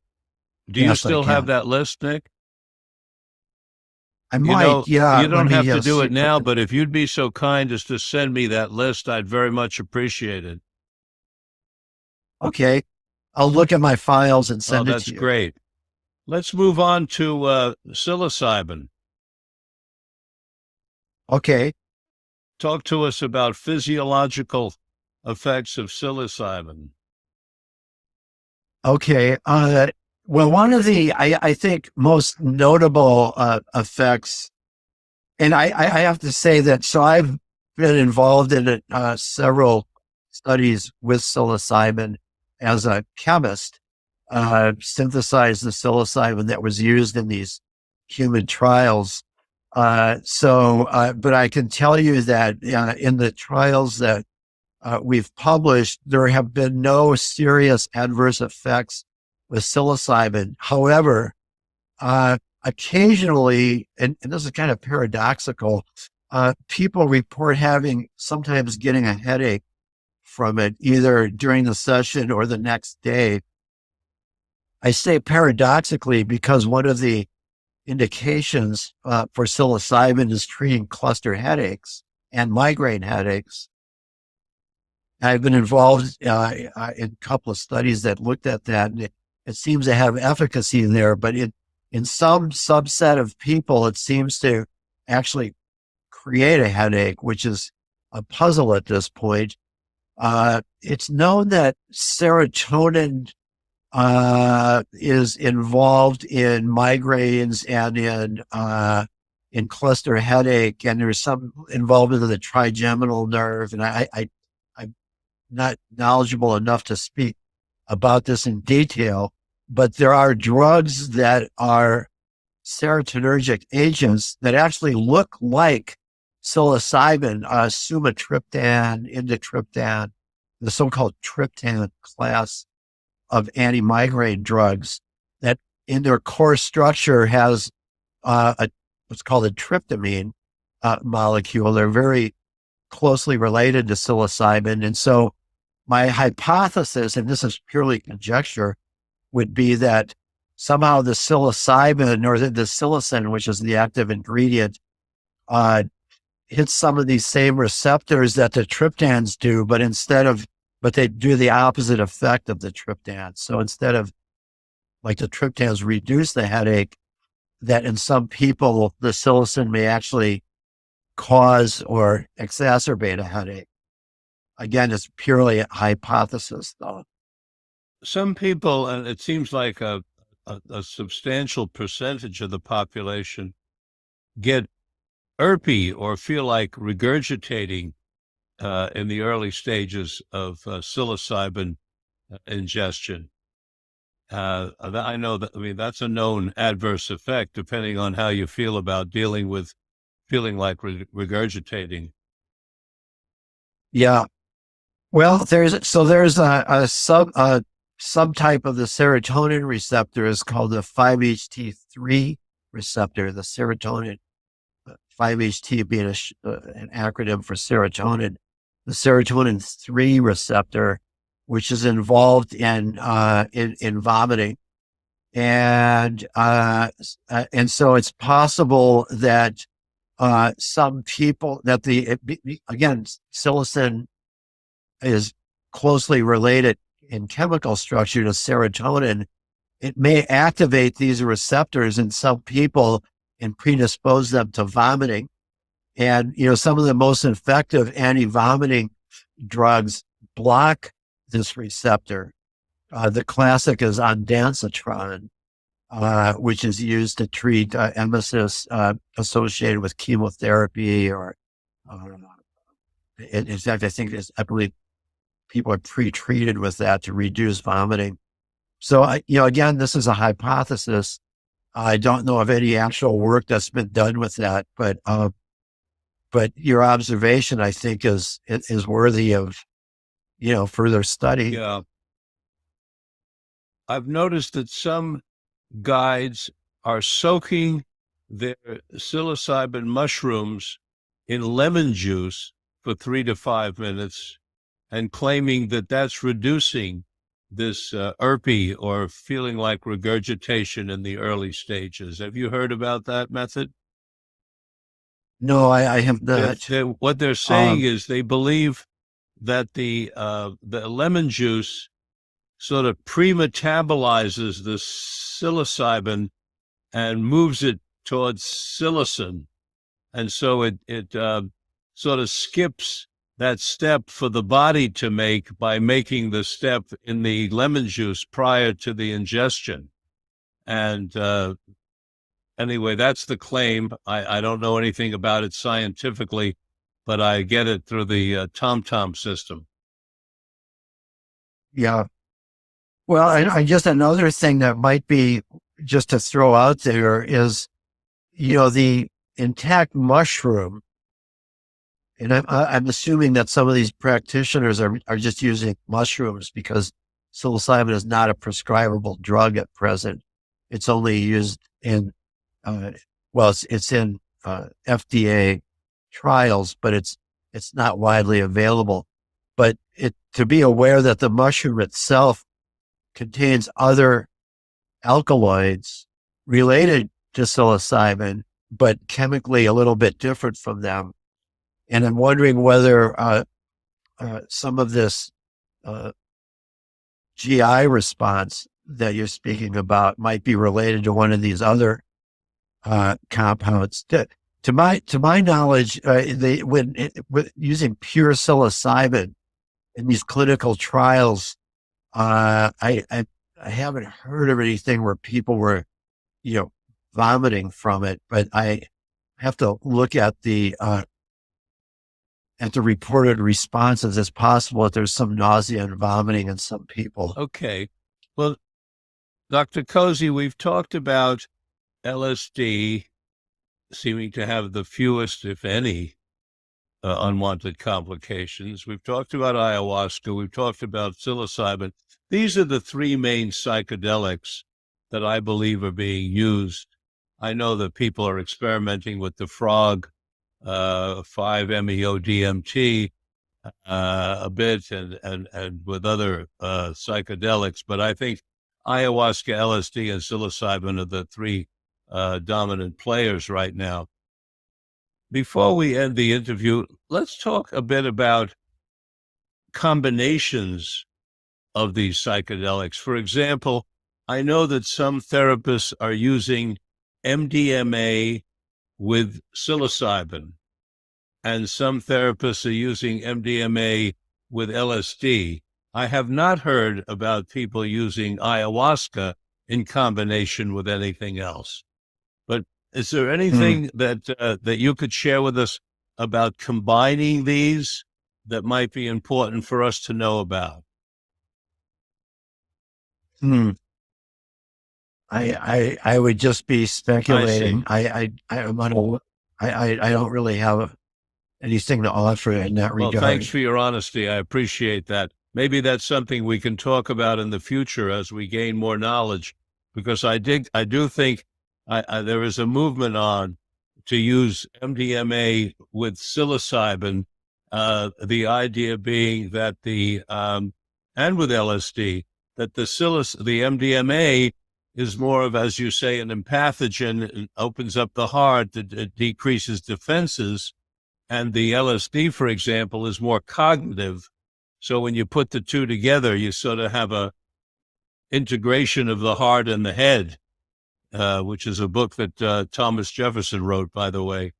Do you still have that list, Nick? I might, yeah. You don't have to do it now, but if you'd be so kind as to send me that list, I'd very much appreciate it. Okay. I'll look at my files and send it to you. That's great. Let's move on to psilocybin. Okay. Talk to us about physiological effects of psilocybin. Okay. Well, one of the, I think, most notable effects, and I have to say that, so I've been involved in several studies with psilocybin as a chemist, synthesized the psilocybin that was used in these human trials. But I can tell you that in the trials that we've published, there have been no serious adverse effects with psilocybin. However, occasionally, and this is kind of paradoxical, people report sometimes getting a headache from it, either during the session or the next day. I say paradoxically because one of the indications for psilocybin is treating cluster headaches and migraine headaches. I've been involved in a couple of studies that looked at that, and it seems to have efficacy there, but in some subset of people, it seems to actually create a headache, which is a puzzle at this point. It's known that serotonin is involved in migraines and in cluster headache, and there's some involvement of the trigeminal nerve. And I'm not knowledgeable enough to speak about this in detail, but there are drugs that are serotonergic agents that actually look like psilocybin, sumatriptan, indotriptan, the so-called triptan class of anti-migraine drugs that in their core structure has what's called a tryptamine molecule. They're very closely related to psilocybin. And so my hypothesis, and this is purely conjecture, would be that somehow the psilocybin or the psilocin, which is the active ingredient, hits some of these same receptors that the triptans do, but they do the opposite effect of the triptans. So instead of like the triptans reduce the headache, that in some people, the psilocin may actually cause or exacerbate a headache. Again, it's purely a hypothesis, though. Some people, and it seems like a substantial percentage of the population, get irpy or feel like regurgitating in the early stages of psilocybin ingestion. I know that, I mean, that's a known adverse effect depending on how you feel about dealing with feeling like regurgitating. Yeah. Well, there's a subtype of the serotonin receptor is called the 5-HT3 receptor, the serotonin, 5-HT being an acronym for serotonin, the serotonin 3 receptor, which is involved in vomiting. And so it's possible that some people again, psilocin is closely related in chemical structure to serotonin. It may activate these receptors in some people and predispose them to vomiting. And, some of the most effective anti-vomiting drugs block this receptor. The classic is ondansetron, which is used to treat emesis associated with chemotherapy, or in fact, I believe people are pre-treated with that to reduce vomiting. So, again, this is a hypothesis. I don't know of any actual work that's been done with that, but your observation, I think, is worthy of, further study. Yeah. I've noticed that some guides are soaking their psilocybin mushrooms in lemon juice for 3 to 5 minutes and claiming that that's reducing this irpy or feeling like regurgitation in the early stages. Have you heard about that method? No, I have not. What they're saying is they believe that the lemon juice sort of pre-metabolizes the psilocybin and moves it towards psilocin. And so it sort of skips that step for the body to make by making the step in the lemon juice prior to the ingestion. And anyway, that's the claim. I don't know anything about it scientifically, but I get it through the TomTom system. Yeah. Well, I just another thing that might be just to throw out there is, the intact mushroom. And I'm assuming that some of these practitioners are just using mushrooms because psilocybin is not a prescribable drug at present. It's only used in, it's in FDA trials, but it's not widely available. But to be aware that the mushroom itself contains other alkaloids related to psilocybin, but chemically a little bit different from them. And I'm wondering whether some of this GI response that you're speaking about might be related to one of these other compounds. To my knowledge, with using pure psilocybin in these clinical trials, I haven't heard of anything where people were, vomiting from it. But I have to look at the reported responses. It's possible that there's some nausea and vomiting in some people. Okay. Well, Dr. Cozzi, we've talked about LSD seeming to have the fewest, if any, unwanted complications. We've talked about ayahuasca. We've talked about psilocybin. These are the 3 main psychedelics that I believe are being used. I know that people are experimenting with the frog 5-MeO-DMT a bit, and with other psychedelics. But I think ayahuasca, LSD, and psilocybin are the three dominant players right now. Before we end the interview, let's talk a bit about combinations of these psychedelics. For example, I know that some therapists are using MDMA with psilocybin, and some therapists are using MDMA with LSD. I have not heard about people using ayahuasca in combination with anything else. But is there anything that you could share with us about combining these that might be important for us to know about? I would just be speculating. I don't really have anything to offer in that regard. Well, thanks for your honesty. I appreciate that. Maybe that's something we can talk about in the future as we gain more knowledge, because I do think there is a movement on to use MDMA with psilocybin. The idea being that and with LSD, that the MDMA is more of, as you say, an empathogen. It opens up the heart, it decreases defenses. And the LSD, for example, is more cognitive. So when you put the two together, you sort of have a integration of the heart and the head, which is a book that Thomas Jefferson wrote, by the way,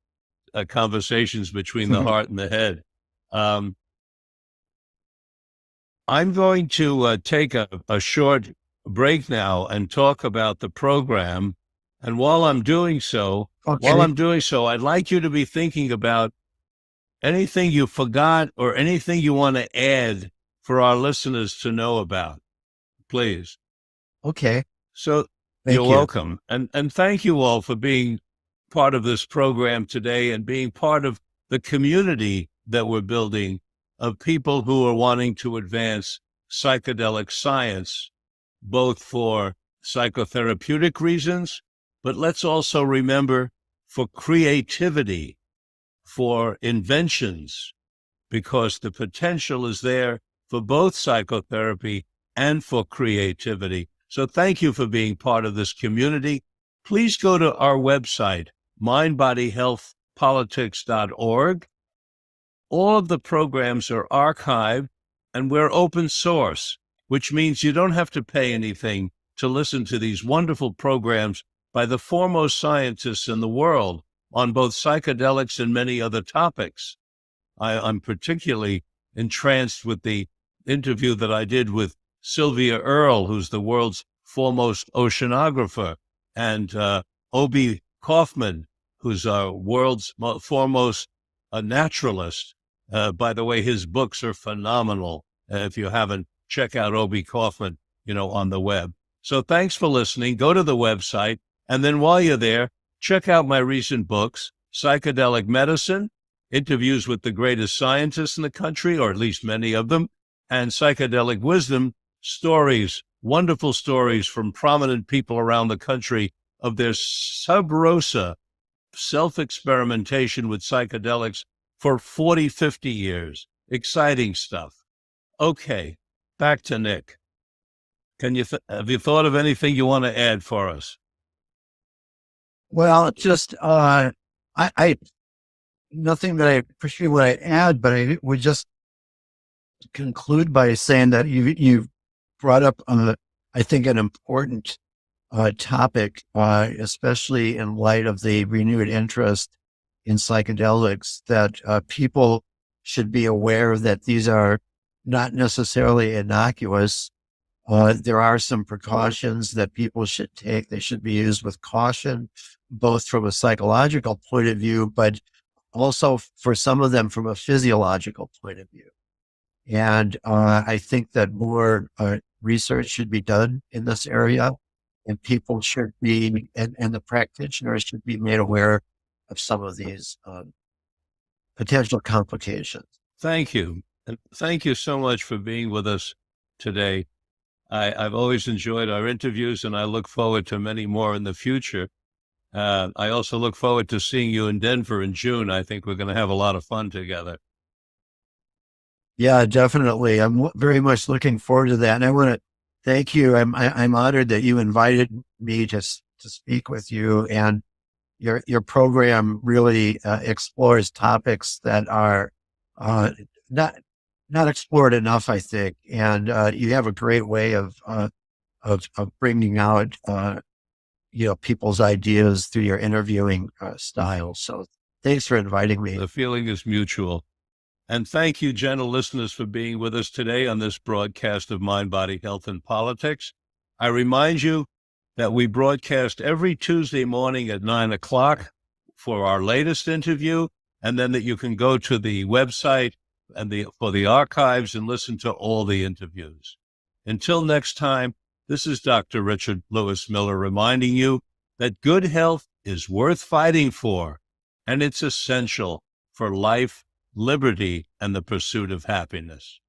Conversations Between the Heart and the Head. I'm going to take a short break now and talk about the program. And while I'm doing so, I'd like you to be thinking about anything you forgot or anything you want to add for our listeners to know about, please. Okay. So You're welcome. And thank you all for being part of this program today and being part of the community that we're building of people who are wanting to advance psychedelic science, both for psychotherapeutic reasons, but let's also remember for creativity, for inventions, because the potential is there for both psychotherapy and for creativity. So thank you for being part of this community. Please go to our website, mindbodyhealthpolitics.org. All of the programs are archived and we're open source, which means you don't have to pay anything to listen to these wonderful programs by the foremost scientists in the world on both psychedelics and many other topics. I'm particularly entranced with the interview that I did with Sylvia Earle, who's the world's foremost oceanographer, and Obi Kaufman, who's our world's foremost naturalist. By the way, his books are phenomenal. If you haven't, check out Obi Kaufman, on the web. So thanks for listening. Go to the website. And then while you're there, check out my recent books, Psychedelic Medicine, Interviews with the Greatest Scientists in the Country, or at least many of them, and Psychedelic Wisdom, stories, wonderful stories from prominent people around the country of their sub rosa self-experimentation with psychedelics for 40, 50 years. Exciting stuff. Okay, back to Nick. Have you thought of anything you want to add for us? Well, just I nothing that I particularly would add, but I would just conclude by saying that you brought up I think an important topic, especially in light of the renewed interest in psychedelics, that people should be aware that these are not necessarily innocuous. There are some precautions that people should take. They should be used with caution, both from a psychological point of view, but also for some of them from a physiological point of view. And I think that more research should be done in this area, and people should be, and the practitioners should be made aware of some of these potential complications. Thank you. And thank you so much for being with us today. I've always enjoyed our interviews, and I look forward to many more in the future. I also look forward to seeing you in Denver in June. I think we're going to have a lot of fun together. Yeah, definitely. I'm very much looking forward to that. And I want to thank you. I'm honored that you invited me to speak with you, and your program really explores topics that are not explored enough, I think. And you have a great way of bringing out people's ideas through your interviewing style. So thanks for inviting me. The feeling is mutual. And thank you, gentle listeners, for being with us today on this broadcast of Mind, Body, Health, and Politics. I remind you that we broadcast every Tuesday morning at 9 o'clock for our latest interview, and then that you can go to the website and for the archives and listen to all the interviews. Until next time, this is Dr. Richard Lewis Miller reminding you that good health is worth fighting for, and it's essential for life, liberty, and the pursuit of happiness.